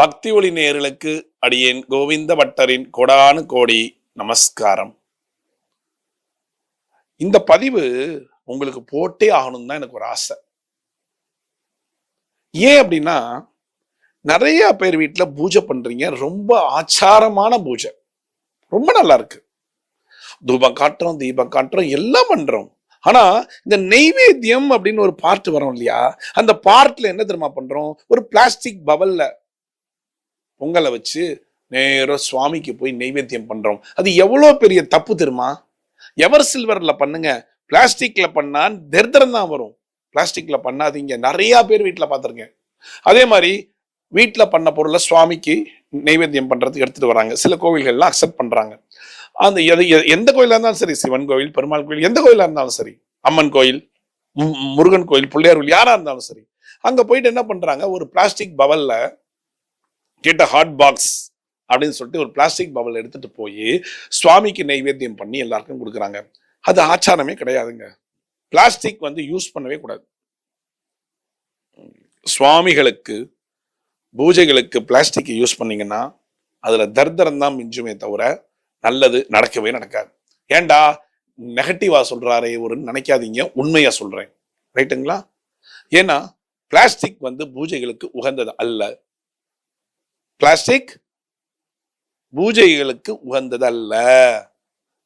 பக்தி ஒளி நேயர்களுக்கு அடியேன் கோவிந்த பட்டரின் கோடானு கோடி நமஸ்காரம். இந்த பதிவு உங்களுக்கு போட்டே ஆகணும் தான் எனக்கு ஒரு ஆசை. ஏன் அப்படின்னா, நிறைய பேர் வீட்டுல பூஜை பண்றீங்க, ரொம்ப ஆச்சாரமான பூஜை, ரொம்ப நல்லா இருக்கு. தூபம் காட்டுறோம், தீபம் காட்டுறோம், எல்லாம் பண்றோம். ஆனா இந்த நெய்வேத்தியம் அப்படின்னு ஒரு பார்ட் வரும் இல்லையா, அந்த பார்ட்ல என்ன தெரியுமா பண்றோம்? ஒரு பிளாஸ்டிக் பவல்ல பொங்கலை வச்சு நேரம் சுவாமிக்கு போய் நெய்வேத்தியம் பண்றோம். அது எவ்வளவு பெரிய தப்பு தெரியுமா? எவர் சில்வர்ல பண்ணுங்க, பிளாஸ்டிக்ல பண்ணா தரித்திரம் தான் வரும். பிளாஸ்டிக்ல பண்ணாதீங்க. நிறைய பேர் வீட்டுல பார்த்திருக்கேன். அதே மாதிரி வீட்டுல பண்ண பொருளை சுவாமிக்கு நெய்வேத்தியம் பண்றதுக்கு எடுத்துட்டு வராங்க. சில கோவில்கள்லாம் அக்செப்ட் பண்றாங்க. அந்த எந்த கோயிலா இருந்தாலும் சரி, சிவன் கோயில், பெருமாள் கோயில், எந்த கோயிலா இருந்தாலும் சரி, அம்மன் கோயில், முருகன் கோயில், பிள்ளையார் கோயில், யாரா இருந்தாலும் சரி, அங்க போயிட்டு என்ன பண்றாங்க, ஒரு பிளாஸ்டிக் பவல்ல கேட்ட ஹாட் பாக்ஸ் அப்படின்னு சொல்லிட்டு ஒரு பிளாஸ்டிக் பவல் எடுத்துட்டு போய் சுவாமிக்கு நைவேத்தியம் பண்ணி எல்லாருக்கும் கொடுக்குறாங்க. அது ஆச்சாரமே கிடையாதுங்க. பிளாஸ்டிக் யூஸ் பண்ணவே கூடாது. சுவாமிகளுக்கு பூஜைகளுக்கு பிளாஸ்டிக் யூஸ் பண்ணீங்கன்னா அதுல தர்தரம் தான் மிஞ்சுமே தவிர நல்லது நடக்கவே நடக்காது. ஏண்டா நெகட்டிவா சொல்றாரே ஒரு நினைக்காதீங்க, உண்மையா சொல்றேன். ரைட்டுங்களா? ஏன்னா பிளாஸ்டிக் பூஜைகளுக்கு உகந்தது அல்ல. பிளாஸ்டிக் பூஜைகளுக்கு உகந்தது அல்ல.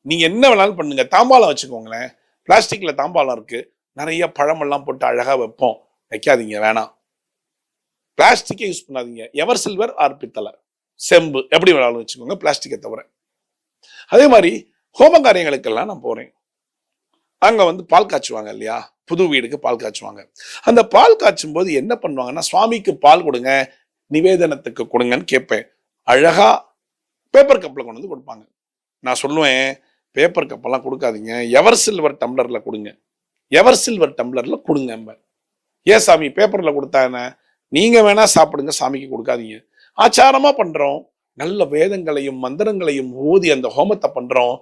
நீங்க என்ன வேணாலும் பண்ணுங்க. தாம்பாளம் வச்சுக்கோங்களேன். பிளாஸ்டிக்ல தாம்பாளம் இருக்கு, நிறைய பழமெல்லாம் போட்டு அழகா வைப்போம். வைக்காதீங்க, வேணாம். பிளாஸ்டிக்கை யூஸ் பண்ணாதீங்க. எவர் சில்வர் ஆர் பித்தளை, செம்பு, எப்படி வேணாலும் வச்சுக்கோங்க, பிளாஸ்டிக்கை தவிர. அதே மாதிரி ஹோம காரியங்களுக்கெல்லாம் நான் போறேன். அங்க பால் காய்ச்சுவாங்க இல்லையா, புது வீடுக்கு பால் காய்ச்சுவாங்க. அந்த பால் காய்ச்சும் போது என்ன பண்ணுவாங்கன்னா, சுவாமிக்கு பால் கொடுங்க, நிவேதனத்துக்கு கொடுங்கன்னு கேட்பேன். அழகா பேப்பர் கப்ல கொண்டு கொடுப்பாங்க. நான் சொல்லுவேன், பேப்பர் கப்பெல்லாம் கொடுக்காதீங்க, எவர் சில்வர் டம்ளர்ல கொடுங்க. எவர் சில்வர் டம்ளர்ல கொடுங்க. ஏன் சாமி பேப்பர்ல கொடுத்தா என்ன? நீங்க வேணா சாப்பிடுங்க, சாமிக்கு கொடுக்காதீங்க. ஆச்சாரமா பண்றோம், நல்ல வேதங்களையும் மந்திரங்களையும் ஓதி அந்த ஹோமத்தை பண்றோம்,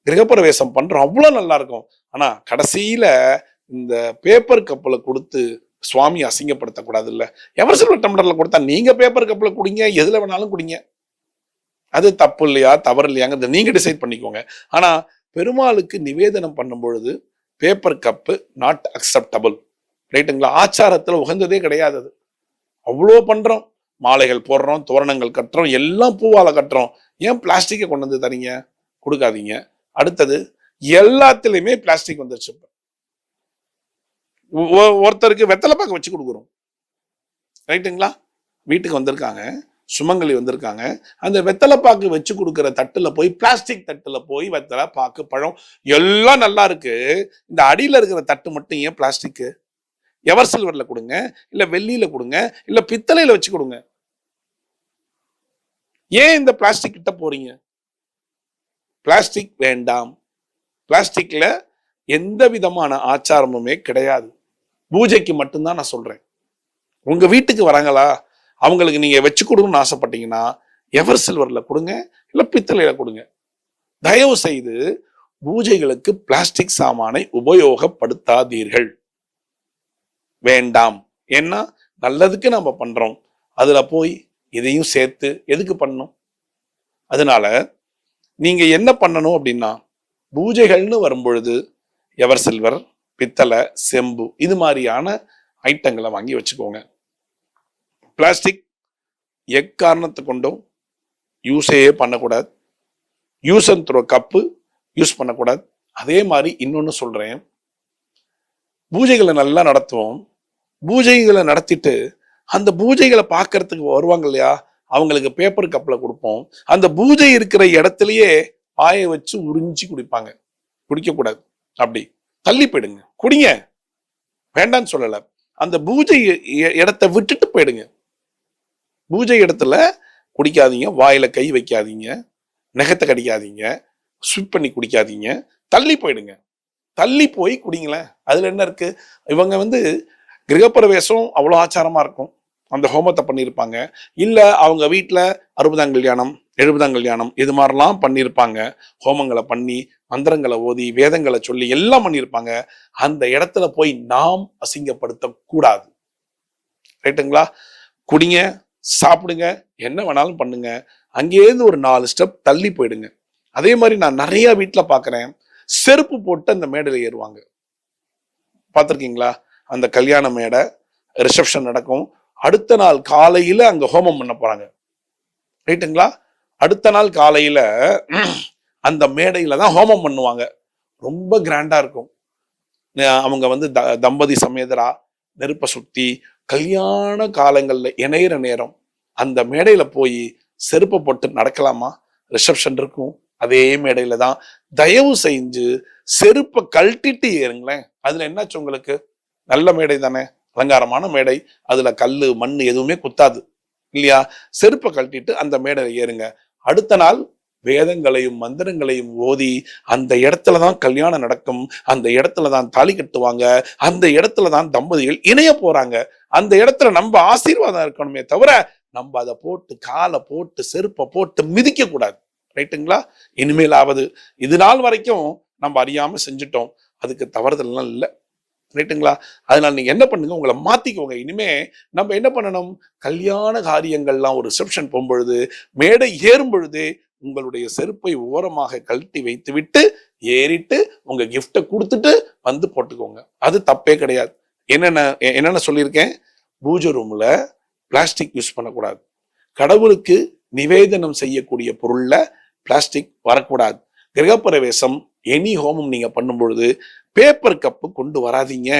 கிரகப்பிரவேசம் பண்றோம், அவ்வளவு நல்லா இருக்கும். ஆனா கடைசியில இந்த பேப்பர் கப்பல கொடுத்து சுவாமி அசிங்கப்படுத்தக்கூடாது இல்ல. எவர் சில்வர் டம்ளர்ல கொடுத்தா நீங்க பேப்பர் கப்ல குடிங்க, எதுல வேணாலும் குடிங்க. அது தப்பு இல்லையா தவறு இல்லையாங்க நீங்க டிசைட் பண்ணிக்கோங்க. ஆனா பெருமாளுக்கு நிவேதனம் பண்ணும் பொழுது பேப்பர் கப்பு நாட் அக்செப்டபிள். ரைட்டுங்களா? ஆச்சாரத்துல உகந்ததே கிடையாது. அது அவ்வளோ பண்றோம், மாலைகள் போடுறோம், தோரணங்கள் கட்டுறோம், எல்லாம் பூவால கட்டுறோம். ஏன் பிளாஸ்டிக்கை கொண்டு தரீங்க? கொடுக்காதீங்க. அடுத்தது, எல்லாத்துலயுமே பிளாஸ்டிக் வந்துருச்சு. ஒருத்தருக்கு வெத்தலை பாக்கு வச்சு கொடுக்குறோம். ரைட்டுங்களா? வீட்டுக்கு வந்திருக்காங்க, சுமங்கலி வந்திருக்காங்க, அந்த வெத்தலை பாக்கு வச்சு கொடுக்குற தட்டுல போய் பிளாஸ்டிக் தட்டுல போய் வெத்தலை பாக்கு பழம் எல்லாம் நல்லா இருக்கு, இந்த அடியில இருக்கிற தட்டு மட்டும் ஏன் பிளாஸ்டிக்? எவர் சில்வர்ல கொடுங்க, இல்ல வெள்ளியில கொடுங்க, இல்ல பித்தளையில வச்சு கொடுங்க. ஏன் இந்த பிளாஸ்டிக் கிட்ட போறீங்க? பிளாஸ்டிக் வேண்டாம். பிளாஸ்டிக்ல எந்த விதமான ஆச்சாரமுமே கிடையாது. பூஜைக்கு மட்டும்தான் நான் சொல்றேன். உங்க வீட்டுக்கு வராங்களா, அவங்களுக்கு நீங்க வச்சு கொடுக்கணும்னு ஆசைப்பட்டீங்கன்னா எவர் சில்வர்ல கொடுங்க, இல்ல பித்தளையில கொடுங்க. தயவு செய்து பூஜைகளுக்கு பிளாஸ்டிக் சாமானை உபயோகப்படுத்தாதீர்கள். வேண்டாம். ஏன்னா நல்லதுக்கு நம்ம பண்றோம், அதுல போய் இதையும் சேர்த்து எதுக்கு பண்ணணும்? அதனால நீங்க என்ன பண்ணணும் அப்படின்னா, பூஜைகள்னு வரும்பொழுது எவர் சில்வர், பித்தளை, செம்பு, இது மாதிரியான ஐட்டங்களை வாங்கி வச்சுக்கோங்க. பிளாஸ்டிக் எக்காரணத்தை கொண்டும் யூஸே பண்ணக்கூடாது. Use and throw cup use பண்ணக்கூடாது. அதே மாதிரி இன்னொன்னு சொல்றேன், பூஜைகளை நல்லா நடத்துவோம். பூஜைகளை நடத்திட்டு அந்த பூஜைகளை பார்க்கறதுக்கு வருவாங்க இல்லையா, அவங்களுக்கு பேப்பர் கப்ல கொடுப்போம். அந்த பூஜை இருக்கிற இடத்துலயே பாயை வச்சு உறிஞ்சி குடிப்பாங்க. குடிக்க கூடாது. அப்படி தள்ளி போயிடுங்க, குடிங்க, வேண்டான்னு சொல்லல. அந்த பூஜை இடத்தை விட்டுட்டு போயிடுங்க. பூஜை இடத்துல குடிக்காதீங்க, வாயில கை வைக்காதீங்க, நெகத்தை கடிக்காதீங்க, ஸ்விப் பண்ணி குடிக்காதீங்க, தள்ளி போயிடுங்க. தள்ளி போய் குடிங்களேன். அதுல என்ன இருக்கு? இவங்க கிரகப்பிரவேசம் அவ்வளோ ஆச்சாரமா இருக்கும், அந்த ஹோமத்தை பண்ணியிருப்பாங்க. இல்ல அவங்க வீட்டுல 60ஆம் கல்யாணம், 70ஆம் கல்யாணம், இது மாதிரிலாம் பண்ணியிருப்பாங்க. ஹோமங்களை பண்ணி, மந்திரங்களை ஓதி, வேதங்களை சொல்லி எல்லாம் பண்ணியிருப்பாங்க. அந்த இடத்துல போய் நாம் அசிங்கப்படுத்த கூடாது. ரைட்டுங்களா? குடிங்க, சாப்பிடுங்க, என்ன வேணாலும் பண்ணுங்க. அங்கேயிருந்து ஒரு 4 ஸ்டெப் தள்ளி போயிடுங்க. அதே மாதிரி நான் நிறைய வீட்டுல பாக்குறேன், செருப்பு போட்டு அந்த மேடையில ஏறுவாங்க. பார்த்திருக்கீங்களா? அந்த கல்யாண மேடை, ரிசப்ஷன் நடக்கும். அடுத்த நாள் காலையில அங்க ஹோமம் பண்ண போறாங்க. ரைட்டுங்களா? அடுத்த நாள் காலையில அந்த மேடையில தான் ஹோமம் பண்ணுவாங்க. ரொம்ப கிராண்டா இருக்கும். அவங்க வந்து தம்பதி சமேதரா நெருப்ப சுத்தி கல்யாண காலங்கள்ல இணையிற நேரம் அந்த மேடையில போய் செருப்பை போட்டு நடக்கலாமா? ரிசப்ஷன் இருக்கும் அதே மேடையில தான். தயவு செஞ்சு செருப்பை கழட்டிட்டு ஏறுங்களேன். அதுல என்னாச்சு உங்களுக்கு? நல்ல மேடை தானே, அலங்காரமான மேடை, அதுல கல்லு மண்ணு எதுவுமே குத்தாது இல்லையா? செருப்பை கழட்டிட்டு அந்த மேடையில ஏறுங்க. அடுத்த நாள் வேதங்களையும் மந்திரங்களையும் ஓதி அந்த இடத்துலதான் கல்யாணம் நடக்கும், அந்த இடத்துலதான் தாலி கட்டுவாங்க, அந்த இடத்துலதான் தம்பதிகள் இணைய போறாங்க. அந்த இடத்துல நம்ம ஆசீர்வாதம் இருக்கணுமே தவிர நம்ம அதை போட்டு காலை போட்டு செருப்பை போட்டு மிதிக்க கூடாது. ரைட்டுங்களா? இனிமேலாவது, இது நாள் வரைக்கும் நம்ம அறியாம செஞ்சுட்டோம், அதுக்கு தவறுதல்லாம் இல்லை. ரைட்டுங்களா? அதனால நீங்க என்ன பண்ணுங்க, உங்களை மாத்திக்கோங்க. இனிமே நம்ம என்ன பண்ணணும், கல்யாண காரியங்கள்லாம் ஒரு ரிசப்ஷன் போகும்பொழுது மேடை ஏறும் பொழுது உங்களுடைய செருப்பை ஓரமாக கழட்டி வைத்து விட்டு ஏறிட்டு உங்க கிஃப்டை கொடுத்துட்டு வந்து போட்டுக்கோங்க. அது தப்பே கிடையாது. என்னென்ன சொல்லியிருக்கேன்? பூஜை ரூம்ல பிளாஸ்டிக் யூஸ் பண்ணக்கூடாது. கடவுளுக்கு நிவேதனம் செய்யக்கூடிய பொருள்ல பிளாஸ்டிக் வரக்கூடாது. கிரகப்பிரவேசம் எனி ஹோமம் நீங்க பண்ணும் பொழுது பேப்பர் கப்பு கொண்டு வராதீங்க.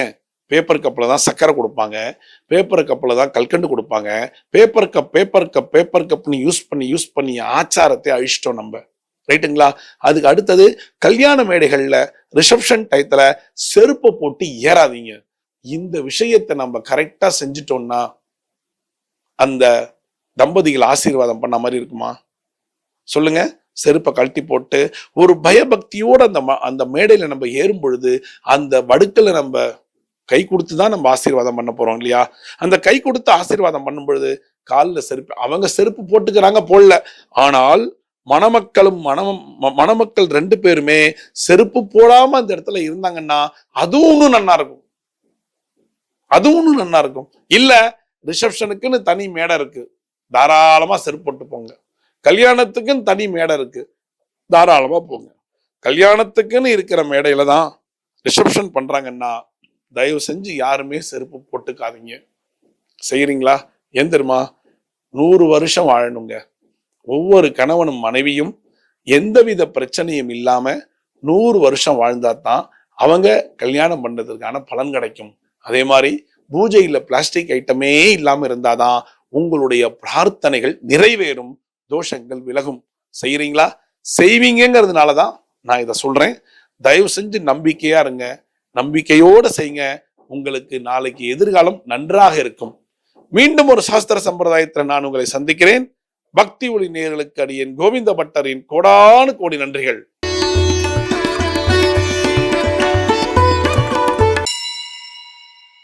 பேப்பர் கப்ல தான் சக்கரை கொடுப்பாங்க, பேப்பர் கப்ல தான் கல்கண்டு கொடுப்பாங்க. பேப்பர் கப்னு யூஸ் பண்ணி ஆச்சாரத்தை அழிச்சிட்டோம் நம்ம. ரைட்டுங்களா? அதுக்கு அடுத்தது, கல்யாண மேடைகள்ல ரிசப்ஷன் டயத்துல செருப்பை போட்டு ஏறாதீங்க. இந்த விஷயத்தை நம்ம கரெக்டா செஞ்சுட்டோம்னா அந்த தம்பதிகள் ஆசீர்வாதம் பண்ண மாதிரி இருக்குமா? சொல்லுங்க. செருப்பை கழட்டி போட்டு ஒரு பயபக்தியோட அந்த மேடையில நம்ம ஏறும் பொழுது அந்த வடுக்கல நம்ம கை கொடுத்துதான் நம்ம ஆசீர்வாதம் பண்ண போறோம் இல்லையா? அந்த கை கொடுத்து ஆசீர்வாதம் பண்ணும் பொழுது காலில் செருப்பு, அவங்க செருப்பு போட்டுக்கிறாங்க போடல, ஆனால் மணமக்கள் 2 பேருமே செருப்பு போடாம அந்த இடத்துல இருந்தாங்கன்னா அதுவும் இன்னும் நல்லா இருக்கும். இல்ல, ரிசப்ஷனுக்குன்னு தனி மேடை இருக்கு, தாராளமா செருப்பு போட்டு போங்க. கல்யாணத்துக்குன்னு தனி மேடை இருக்கு, தாராளமா போங்க. கல்யாணத்துக்குன்னு இருக்கிற மேடையில தான் ரிசப்ஷன் பண்றாங்கன்னா தயவு செஞ்சு யாருமே செருப்பு போட்டுக்காதீங்க. செய்யறீங்களா? ஏன் தெரியுமா? 100 வருஷம் வாழணுங்க. ஒவ்வொரு கணவனும் மனைவியும் எந்தவித பிரச்சனையும் இல்லாம 100 வருஷம் வாழ்ந்தா தான் அவங்க கல்யாணம் பண்றதுக்கான பலன் கிடைக்கும். அதே மாதிரி பூஜையில பிளாஸ்டிக் ஐட்டமே இல்லாம இருந்தாதான் உங்களுடைய பிரார்த்தனைகள் நிறைவேறும், தோஷங்கள் விலகும். செய்யறீங்களா? செய்வீங்கிறதுனாலதான் நான் இதை சொல்றேன். தயவு செஞ்சு நம்பிக்கையா இருங்க, நம்பிக்கையோட செய்யுங்க. உங்களுக்கு நாளைக்கு எதிர்காலம் நன்றாக இருக்கும். மீண்டும் ஒரு சாஸ்திர சம்பிரதாயத்தில் நான் உங்களை சந்திக்கிறேன். பக்தி ஒளி நேயர்களுக்கு அடியேன் கோவிந்த பட்டரின் கோடானு கோடி நன்றிகள்.